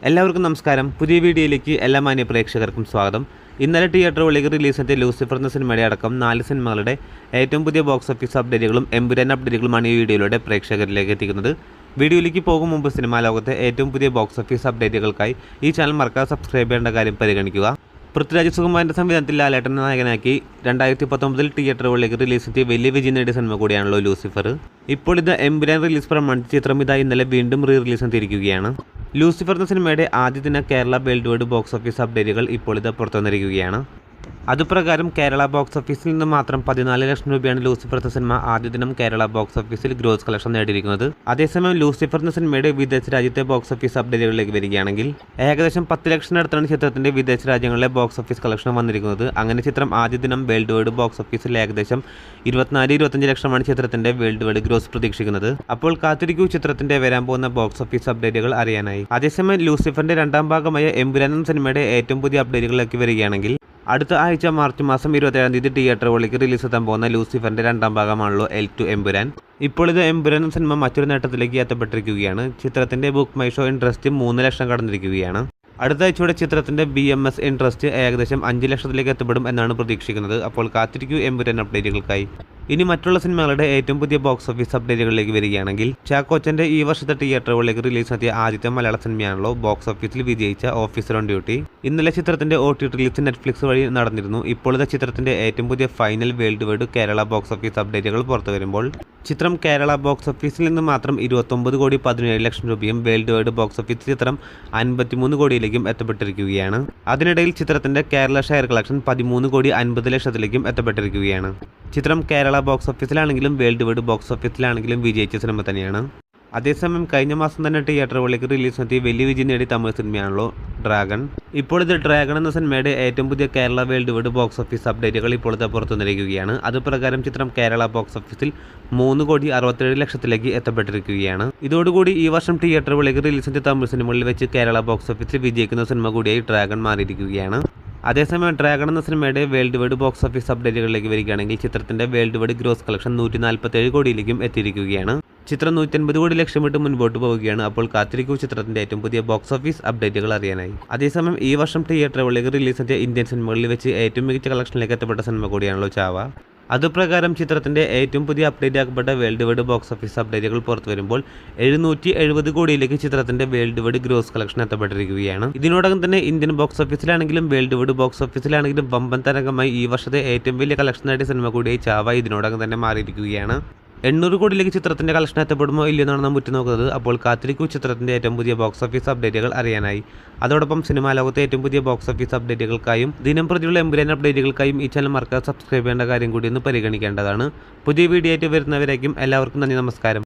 എല്ലാവർക്കും നമസ്കാരം. പുതിയ വീഡിയോയിലേക്ക് എല്ലാ മാന്യ പ്രേക്ഷകർക്കും സ്വാഗതം. ഇന്നലെ തിയേറ്ററുകളിലേക്ക് റിലീസിന്റെ ലൂസിഫർ എന്ന സിനിമയുടെ അടക്കം 4 സിനിമകളുടെ ഏറ്റവും പുതിയ ബോക്സ് ഓഫീസ് അപ്ഡേറ്റുകളും എമ്പുരാൻ അപ്ഡേറ്റുകളുമാണ് ഈ വീഡിയോയിലൂടെ പ്രേക്ഷകരിലേക്ക് എത്തിക്കുന്നത്. വീഡിയോയിലേക്ക് പോകും മുമ്പ് സിനിമാ ലോകത്തെ ഏറ്റവും പുതിയ ബോക്സ് ഓഫീസ് അപ്ഡേറ്റുകൾക്കായി ഈ ചാനൽ മറക്കാതെ സബ്സ്ക്രൈബ് ചെയ്യേണ്ട കാര്യം പരിഗണിക്കുക. പൃഥ്വിരാജ് സുകുമാരൻ്റെ സംവിധാനത്തിൽ ലാലേട്ടനെ നായകനാക്കി 2019 തിയേറ്ററുകളിലേക്ക് റിലീസിന്റെ വലിയ വിജയം നേടിയ സിനിമ കൂടിയാണല്ലോ ലൂസിഫർ. ഇപ്പോൾ ഇത് എമ്പുരാൻ റിലീസ് പ്രമാണിച്ച് ചിത്രം ഇതായി ഇന്നലെ വീണ്ടും റീ-റിലീസ് ചെയ്തിരിക്കുകയാണ്. ലൂസിഫർ എന്ന സിനിമയുടെ ആദ്യ ദിന Kerala world wide box office അപ്ഡേറ്റുകൾ ഇപ്പോൾ ഇത് പുറത്തുവന്നിരിക്കുകയാണ്. അതുപ്രകാരം കേരള ബോക്സ് ഓഫീസിൽ നിന്ന് മാത്രം 14 ലക്ഷം രൂപയാണ് ലൂസിഫർ എന്ന സിനിമ ആദ്യ ദിനം കേരള ബോക്സ് ഓഫീസിൽ ഗ്രോസ് കളക്ഷൻ നേടിയിരിക്കുന്നത്. അതേസമയം ലൂസിഫർ എന്ന സിനിമയുടെ വിദേശ രാജ്യത്തെ ബോക്സ് ഓഫീസ് അപ്ഡേറ്റുകളിലേക്ക് വരികയാണെങ്കിൽ ഏകദേശം 10 ലക്ഷത്തിനടുത്താണ് ചിത്രത്തിന്റെ വിദേശ രാജ്യങ്ങളിലെ ബോക്സ് ഓഫീസ് കളക്ഷൻ വന്നിരിക്കുന്നത്. അങ്ങനെ ചിത്രം ആദ്യ ദിനം വേൾഡ് വൈഡ് ബോക്സ് ഓഫീസിൽ ഏകദേശം 24-25 ലക്ഷമാണ് ചിത്രത്തിന്റെ വേൾഡ് വൈഡ് ഗ്രോസ് പ്രതീക്ഷിക്കുന്നത്. അപ്പോൾ കാത്തിരിക്കൂ ചിത്രത്തിന്റെ വരാൻ പോകുന്ന ബോക്സ് ഓഫീസ് അപ്ഡേറ്റുകൾ അറിയാനായി. അതേസമയം ലൂസിഫറിന്റെ രണ്ടാം ഭാഗമായ എമ്പുരാൻ എന്ന സിനിമയുടെ ഏറ്റവും പുതിയ അപ്ഡേറ്റുകളിലേക്ക് വരികയാണെങ്കിൽ അടുത്ത ആഴ്ച മാർച്ച് മാസം 27-ാം തീയതി തിയേറ്ററുകളിലേക്ക് റിലീസ് എത്താൻ പോകുന്ന ലൂസിഫറിന്റെ രണ്ടാം ഭാഗമാണല്ലോ L2 എമ്പുരാൻ. ഇപ്പോൾ ഇത് എമ്പുരാൻ സിനിമ മറ്റൊരു നേട്ടത്തിലേക്ക് എത്തപ്പെട്ടിരിക്കുകയാണ്. ചിത്രത്തിന്റെ ബുക്ക് മൈ ഷോ ഇൻട്രസ്റ്റ് 3 ലക്ഷം കടന്നിരിക്കുകയാണ്. അടുത്ത ആഴ്ചയുടെ ചിത്രത്തിന്റെ BMS ഇൻട്രസ്റ്റ് ഏകദേശം 5 ലക്ഷത്തിലേക്ക് എത്തപ്പെടും എന്നാണ് പ്രതീക്ഷിക്കുന്നത്. അപ്പോൾ കാത്തിരിക്കൂ എമ്പുരാൻ അപ്ഡേറ്റുകൾക്കായി. ഇനി മറ്റുള്ള സിനിമകളുടെ ഏറ്റവും പുതിയ ബോക്സ് ഓഫീസ് അപ്ഡേറ്റുകളിലേക്ക് വരികയാണെങ്കിൽ ചാക്കോച്ചന്റെ ഈ വർഷത്തെ തിയേറ്ററുകളിലേക്ക് റിലീസ് നടത്തിയ ആദ്യത്തെ മലയാള സിനിമയാണല്ലോ ബോക്സ് ഓഫീസിൽ വിജയിച്ച ഓഫീസർ ഓൺ ഡ്യൂട്ടി. ഇന്നലെ ചിത്രത്തിന്റെ OTT റിലീസ് നെറ്റ്ഫ്ലിക്സ് വഴി നടന്നിരുന്നു. ഇപ്പോഴത്തെ ചിത്രത്തിന്റെ ഏറ്റവും പുതിയ final world wide Kerala box office അപ്ഡേറ്റുകൾ പുറത്തു വരുമ്പോൾ ചിത്രം കേരള ബോക്സ് ഓഫീസിൽ നിന്ന് മാത്രം 29,17 ലക്ഷം രൂപയും വേൾഡ് വൈഡ് ബോക്സ് ഓഫീസ് ചിത്രം 53 കോടിയിലേക്കും എത്തപ്പെട്ടിരിക്കുകയാണ്. അതിനിടയിൽ ചിത്രത്തിന്റെ കേരള ഷെയർ കളക്ഷൻ 13,50 ലക്ഷത്തിലേക്കും എത്തപ്പെട്ടിരിക്കുകയാണ്. ചിത്രം കേരള ബോക്സ് ഓഫീസിലാണെങ്കിലും വേൾഡ് വൈഡ് ബോക്സ് ഓഫീസിലാണെങ്കിലും വിജയിച്ച സിനിമ തന്നെയാണ്. അതേസമയം കഴിഞ്ഞ മാസം തന്നെ തിയേറ്ററുകളിലേക്ക് റിലീസ് നടത്തി വലിയ വിജയം നേടിയ തമിഴ് സിനിമയാണല്ലോ ഡ്രാഗൺ. ഇപ്പോൾ ഇത് ഡ്രാഗൺ എന്ന സിനിമയുടെ ഏറ്റവും പുതിയ Kerala world wide box office അപ്ഡേറ്റുകൾ ഇപ്പോഴത്തെ പുറത്തുവന്നിരിക്കുകയാണ്. അതുപ്രകാരം ചിത്രം കേരള ബോക്സ് ഓഫീസിൽ 3,67 ലക്ഷത്തിലേക്ക് എത്തപ്പെട്ടിരിക്കുകയാണ്. ഇതോടുകൂടി ഈ വർഷം തിയേറ്ററുകളിലേക്ക് റിലീസ് ചെയ്ത തമിഴ് സിനിമകളിൽ വെച്ച് കേരള ബോക്സ് ഓഫീസിൽ വിജയിക്കുന്ന സിനിമ കൂടിയായി ഡ്രാഗൺ മാറിയിരിക്കുകയാണ്. അതേസമയം ഡ്രാഗൺ എന്ന സിനിമയുടെ വേൾഡ് വൈഡ് ബോക്സ് ഓഫീസ് അപ്ഡേറ്റുകളിലേക്ക് വരികയാണെങ്കിൽ ചിത്രത്തിന്റെ വേൾഡ് വൈഡ് ഗ്രോസ് കളക്ഷൻ 147 കോടിയിലേക്കും എത്തിയിരിക്കുകയാണ്. ചിത്രം 150 കോടി ലക്ഷ്യമിട്ട് മുൻപോട്ട് പോവുകയാണ്. അപ്പോൾ കാത്തിരിക്കൂ ചിത്രത്തിന്റെ ഏറ്റവും പുതിയ ബോക്സ് ഓഫീസ് അപ്ഡേറ്റുകൾ അറിയാനായി. അതേസമയം ഈ വർഷം തിയേറ്ററുകളിലേക്ക് റിലീസ് ചെയ്ത ഇന്ത്യൻ സിനിമകളിൽ വെച്ച് ഏറ്റവും മികച്ച കളക്ഷനിലേക്ക് എത്തപ്പെട്ട സിനിമ കൂടിയാണല്ലോ ചാവ. അതുപ്രകാരം ചിത്രത്തിന്റെ ഏറ്റവും പുതിയ അപ്ഡേറ്റ് ആക്കപ്പെട്ട വേൾഡ് വൈഡ് ബോക്സ് ഓഫീസ് അപ്ഡേറ്റുകൾ പുറത്തു വരുമ്പോൾ 770 കോടിയിലേക്ക് ചിത്രത്തിന്റെ വേൾഡ് വൈഡ് ഗ്രോസ് കളക്ഷൻ എത്തപ്പെട്ടിരിക്കുകയാണ്. ഇതിനോടകം തന്നെ ഇന്ത്യൻ ബോക്സ് ഓഫീസിലാണെങ്കിലും വേൾഡ് വൈഡ് ബോക്സ് ഓഫീസിലാണെങ്കിലും വമ്പൻ തരംഗമായി ഈ വർഷത്തെ ഏറ്റവും വലിയ കളക്ഷൻ നേടിയ സിനിമ കൂടിയായി ചാവ ഇതിനോടകം തന്നെ മാറിയിരിക്കുകയാണ്. 800 കോടിയിലേക്ക് ചിത്രത്തിന്റെ കളക്ഷൻ എത്തപ്പെടുമോ ഇല്ലെന്നാണ് നാം ഉറ്റുനോക്കുന്നത്. അപ്പോൾ കാത്തിരിക്കൂ ചിത്രത്തിന്റെ ഏറ്റവും പുതിയ ബോക്സ് ഓഫീസ് അപ്ഡേറ്റുകൾ അറിയാനായി. അതോടൊപ്പം സിനിമാ ലോകത്തെ ഏറ്റവും പുതിയ ബോക്സ് ഓഫീസ് അപ്ഡേറ്റുകൾക്കായും ദിനം പ്രതിയുള്ള എമ്പുരാൻ അപ്ഡേറ്റുകൾക്കായും ഈ ചാനൽ മറക്കാതെ സബ്സ്ക്രൈബ് ചെയ്യേണ്ട കാര്യം കൂടി ഒന്ന് പരിഗണിക്കേണ്ടതാണ്. പുതിയ വീഡിയോ ആയിട്ട് വരുന്നവരേക്കും എല്ലാവർക്കും നന്ദി, നമസ്കാരം.